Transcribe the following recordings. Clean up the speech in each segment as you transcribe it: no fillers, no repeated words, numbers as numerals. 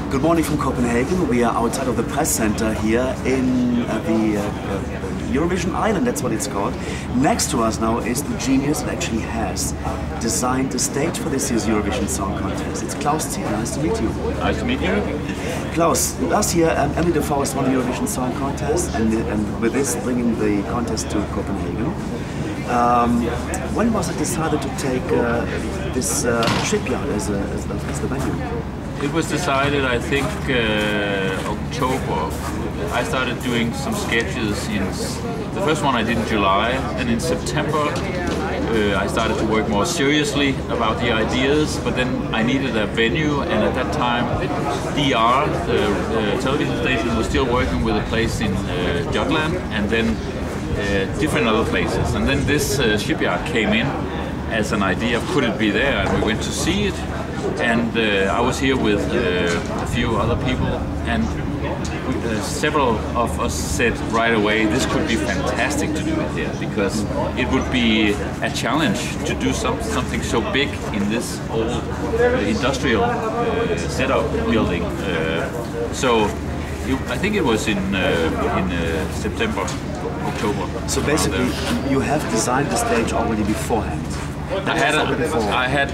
Good morning from Copenhagen. We are outside of the press center here in the Eurovision Island, that's what it's called. Next to us now is the genius that actually has designed the stage for this year's Eurovision Song Contest. It's Clauz Zier. Nice to meet you. Nice to meet you. Clauz, last year Emily de Forest won the Eurovision Song Contest and with this bringing the contest to Copenhagen. When was it decided to take this shipyard as the venue? It was decided, I think, October. I started doing some sketches the first one I did in July, and in September I started to work more seriously about the ideas, but then I needed a venue, and at that time DR, the television station, was still working with a place in Jutland, and then different other places. And then this shipyard came in as an idea of could it be there, and we went to see it. And I was here with a few other people, and several of us said right away this could be fantastic to do it here, because it would be a challenge to do something so big in this old industrial setup building. I think it was in September, October. So basically you have designed the stage already beforehand? I had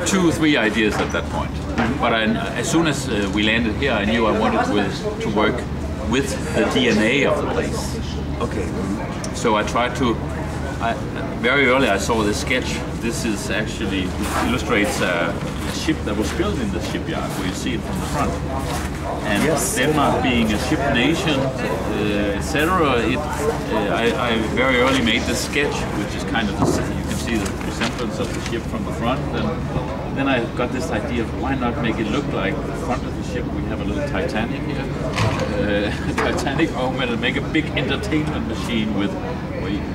2 or 3 ideas at that point, but as soon as we landed here, I knew I wanted to work with the DNA of the place. Okay. So I tried to. Very early, I saw this sketch. This is actually illustrates a ship that was built in the shipyard, where you see it from the front. And yes, Denmark being a ship nation, etc. I very early made this sketch, which is kind of you can see the resemblance of the ship from the front. And then I got this idea of why not make it look like the front of the ship. We have a little Titanic here, Titanic home, and make a big entertainment machine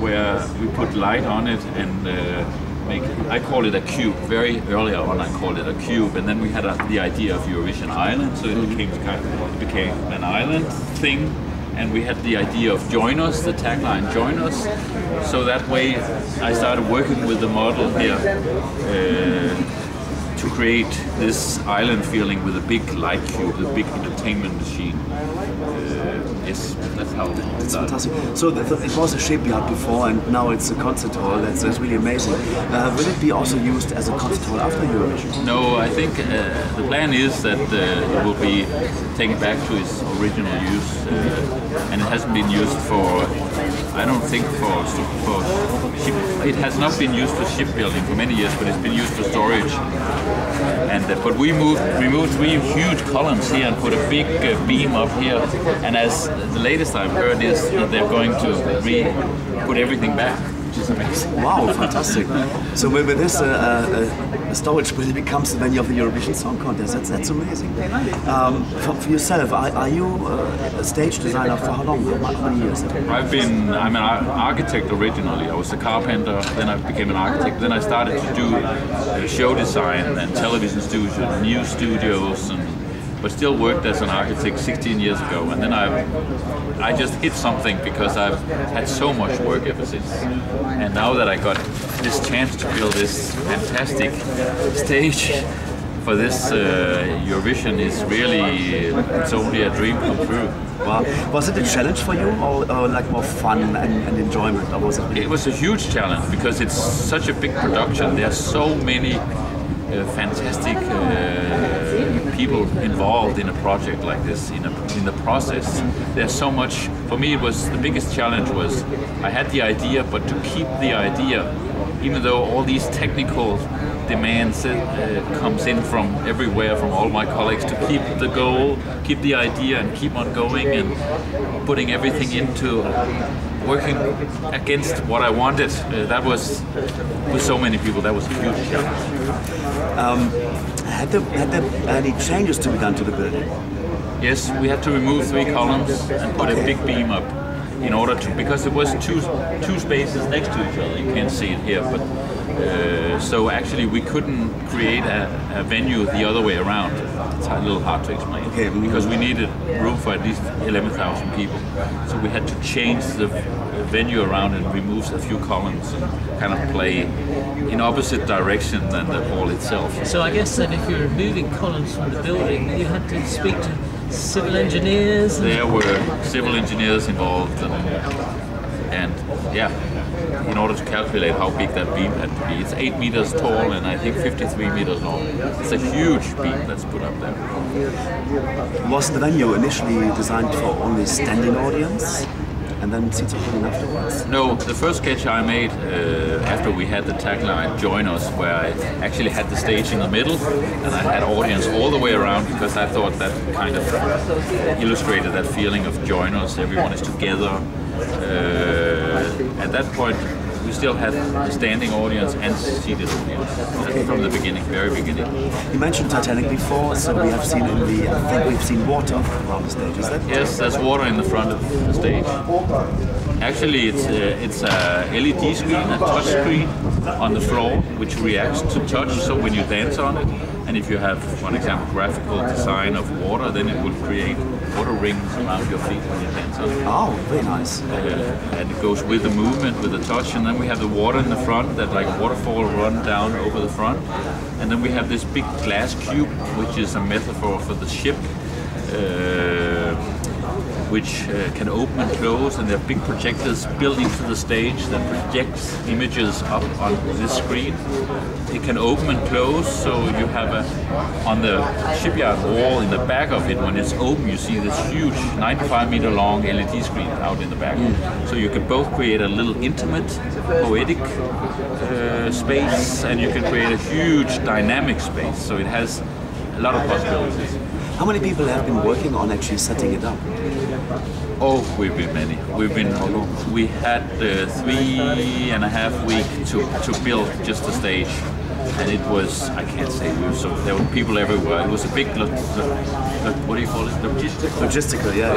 where we put light on it and I call it a cube. Very early on I called it a cube, and then we had the idea of Eurovision Island, so it became an island thing, and we had the idea of join us, the tagline join us, so that way I started working with the model here to create this island feeling with a big light cube, the big entertainment machine. Yes, that's how it started. That's fantastic. So it was a shipyard before, and now it's a concert hall. That's really amazing. Will it be also used as a concert hall after Eurovision? No, I think the plan is that it will be taken back to its original use, and it hasn't been used for. I don't think for ship. It has not been used for shipbuilding for many years, but it's been used for storage. And but we removed 3 huge columns here and put a big beam up here. And as the latest I've heard is that they're going to put everything back, which is amazing. Wow, fantastic! So with this, storage really becomes the venue of the Eurovision Song Contest. That's amazing. For yourself, are you a stage designer for how long? How many years? I'm an architect originally. I was a carpenter, then I became an architect. Then I started to do show design and television studios, new studios, but still worked as an architect 16 years ago. And then I just hit something because I've had so much work ever since. And now that I got this chance to build this fantastic stage for this Eurovision, is really, it's only a dream come true. Wow. Was it a challenge for you, or like more fun and enjoyment? Or was it? It was a huge challenge because it's such a big production. There are so many fantastic people involved in a project like this, in the process. There's so much. For me, it was the biggest challenge was I had the idea, but to keep the idea, even though all these technical demands comes in from everywhere, from all my colleagues, to keep the goal, keep the idea, and keep on going and putting everything into working against what I wanted. That was, with so many people, that was a huge challenge. Had there any changes to be done to the building? Yes, we had to remove 3 columns and put a big beam up in order to, because it was two spaces next to each other. You can't see it here, but So actually we couldn't create a venue the other way around. It's a little hard to explain. Okay. Because we needed room for at least 11,000 people. So we had to change the venue around and remove a few columns and kind of play in opposite direction than the hall itself. So I guess then if you're removing columns from the building, you had to speak to civil engineers? There were civil engineers involved and yeah, in order to calculate how big that beam had to be. It's 8 meters tall and I think 53 meters long. It's a huge beam that's put up there. Was the venue initially designed for only standing audience? And then seats are put in afterwards? No, the first sketch I made after we had the tagline "Join Us," where I actually had the stage in the middle and I had audience all the way around because I thought that kind of illustrated that feeling of join us, everyone is together. At that point, we still had a standing audience and seated audience from the beginning, very beginning. You mentioned Titanic before, so we have seen I think we've seen water around the stage, is that? Yes, there's water in the front of the stage. Actually, it's a LED screen, a touch screen on the floor, which reacts to touch, so when you dance on it, and if you have, for example, graphical design of water, then it will create water rings around your feet when you dance on it. Oh, very nice. And it goes with the movement, with the touch, and then we have the water in the front that like a waterfall run down over the front. And then we have this big glass cube, which is a metaphor for the ship, which can open and close, and there are big projectors built into the stage that projects images up on this screen. It can open and close, so you have on the shipyard wall in the back of it, when it's open, you see this huge 95-meter long LED screen out in the back. So you can both create a little intimate, poetic space, and you can create a huge dynamic space. So it has a lot of possibilities. How many people have been working on actually setting it up? Oh, we've been many. We had 3.5 weeks to build just the stage, and it was, I can't say, there were people everywhere. It was a big, what do you call it? Logistical, yeah.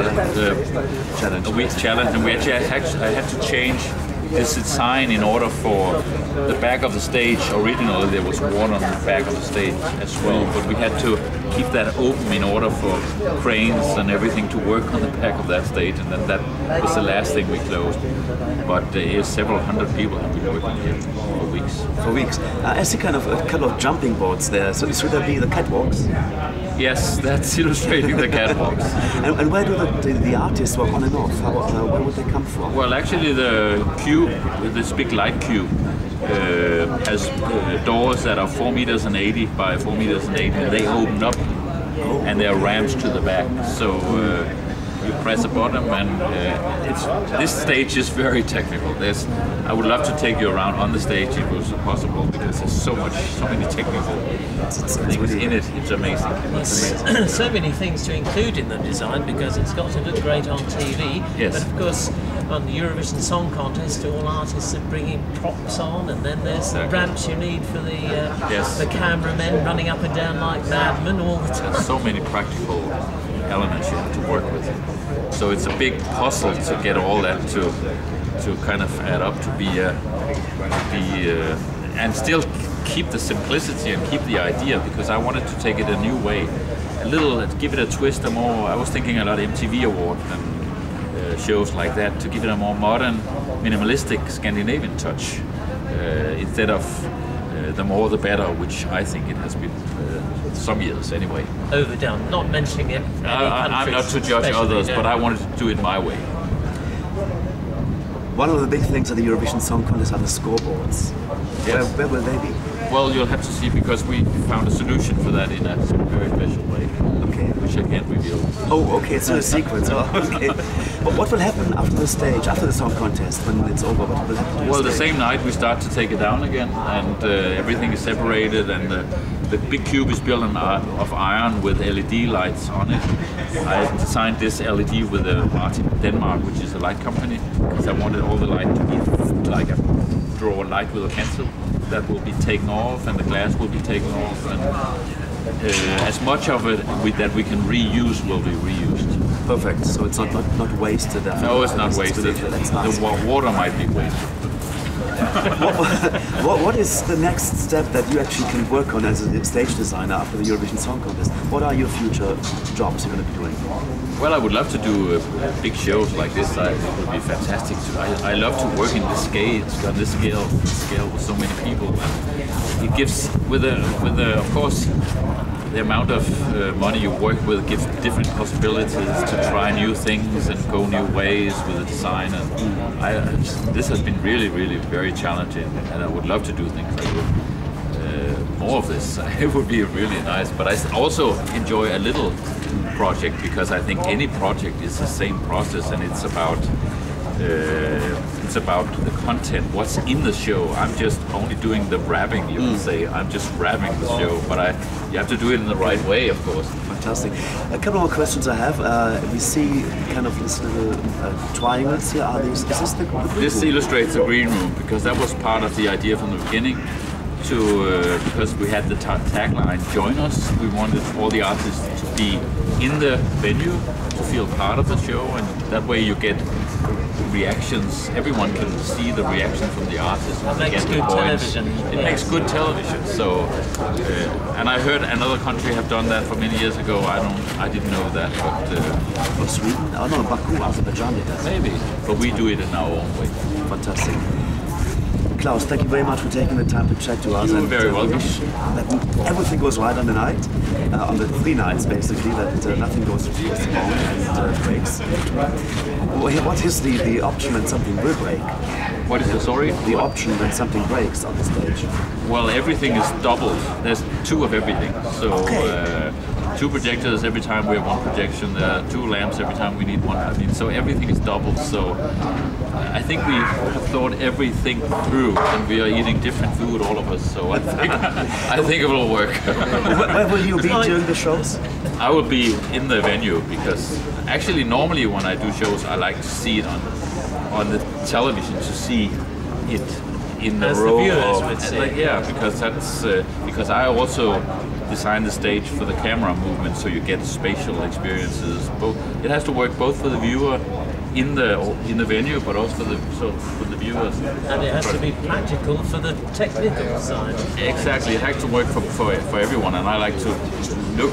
Challenge. A week challenge, and I had to change this sign in order for the back of the stage. Originally there was water on the back of the stage as well, but we had to keep that open in order for cranes and everything to work on the back of that stage, and then that was the last thing we closed. But several hundred people have been working here for weeks. For weeks. I see kind of a couple of jumping boards there, so should that be the catwalks? Yes, that's illustrating the catwalks. And where do the artists work on and off? Where would they come from? Well, actually the cube, this big light cube, has doors that are 4 meters and 80 by 4 meters and 80, and they open up and there are ramps to the back. So you press a button, and this stage is very technical. I would love to take you around on the stage if it was possible, because there's so many technical things in it. It's amazing. So many things to include in the design, because it's got to look great on TV. Yes. But of course, on the Eurovision Song Contest, all artists are bringing props on, and then there's the ramps you need for the cameramen running up and down like madmen all the time. There's so many practical elements you have to work with. So it's a big puzzle to get all that to kind of add up to be and still keep the simplicity and keep the idea, because I wanted to take it a new way, give it a twist, I was thinking a lot of MTV Award and shows like that, to give it a more modern, minimalistic Scandinavian touch, instead of the more the better, which I think it has been some years anyway. Overdone, not mentioning it. I'm not to judge others, but I wanted to do it my way. One of the big things at the Eurovision Song Contest are the scoreboards. Yes. Where will they be? Well, you'll have to see, because we found a solution for that in a very special way. Okay. Which I can't reveal. Oh, okay, it's not a secret. Oh, okay. But what will happen after the stage, after the song contest, when it's over? What will happen to Well, the the same night we start to take it down again, and everything is separated, and the big cube is built of iron with LED lights on it. I designed this LED with a Martin Denmark, which is a light company, because I wanted all the light to be like draw a light with a pencil. That will be taken off, and the glass will be taken off, and as much of it that we can reuse will be reused. Perfect. So it's not wasted. No, it's not wasted. That's nice. The water might be wasted. What is the next step that you actually can work on as a stage designer after the Eurovision Song Contest? What are your future jobs you're going to be doing? Well, I would love to do big shows like this. It would be fantastic. I love to work in the on this scale with so many people. And it gives, of course, the amount of money you work with gives different possibilities to try new things and go new ways with the design. And this has been really, really very challenging, and I would love to do things like more of this. It would be really nice. But I also enjoy a little project, because I think any project is the same process, and it's about the content, what's in the show. I'm just only doing the wrapping, you can say. I'm just wrapping the show, but you have to do it in the right way, of course. Fantastic. A couple more questions I have. We see kind of this little triangles here. Is this the This illustrates the green room, because that was part of the idea from the beginning. Because we had the tagline, join us. We wanted all the artists to be in the venue, to feel part of the show, and that way you get reactions. Everyone can see the reaction from the artists. It makes good television. It makes good television. So, and I heard another country have done that for many years ago. I didn't know that, but for Sweden? Oh no, Baku, Azerbaijan did that. Maybe, but we do it in our own way. Fantastic. Clauz, thank you very much for taking the time to chat to us. You're very welcome. That everything goes right on the night, on the 3 nights basically, that nothing goes wrong and breaks. What is the option when something will break? What is the, sorry? The option when something breaks on the stage. Well, everything is doubled. There's 2 of everything. So. Okay. 2 projectors every time we have 1 projection, 2 lamps every time we need 1. I mean, so everything is doubled. So I think we have thought everything through, and we are eating different food, all of us. So I think it will work. Where will you be during the shows? I will be in the venue, because actually normally when I do shows, I like to see it on the television, to see it in the row. The viewers would see. Yeah, because I also design the stage for the camera movement, so you get spatial experiences. It has to work both for the viewer in the venue, but also for the viewers. And it has to be practical for the technical side. Exactly, it has to work for everyone, and I like to look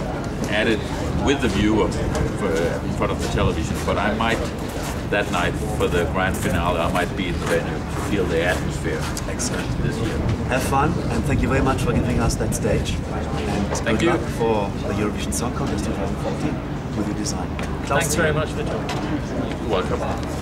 at it with the viewer in front of the television. But I might, that night for the grand finale, I might be in the venue to feel the atmosphere. Excellent. This year. Have fun, and thank you very much for giving us that stage. And thank you luck for the Eurovision Song Contest 2014 with your design. Thanks very much for joining. You're welcome.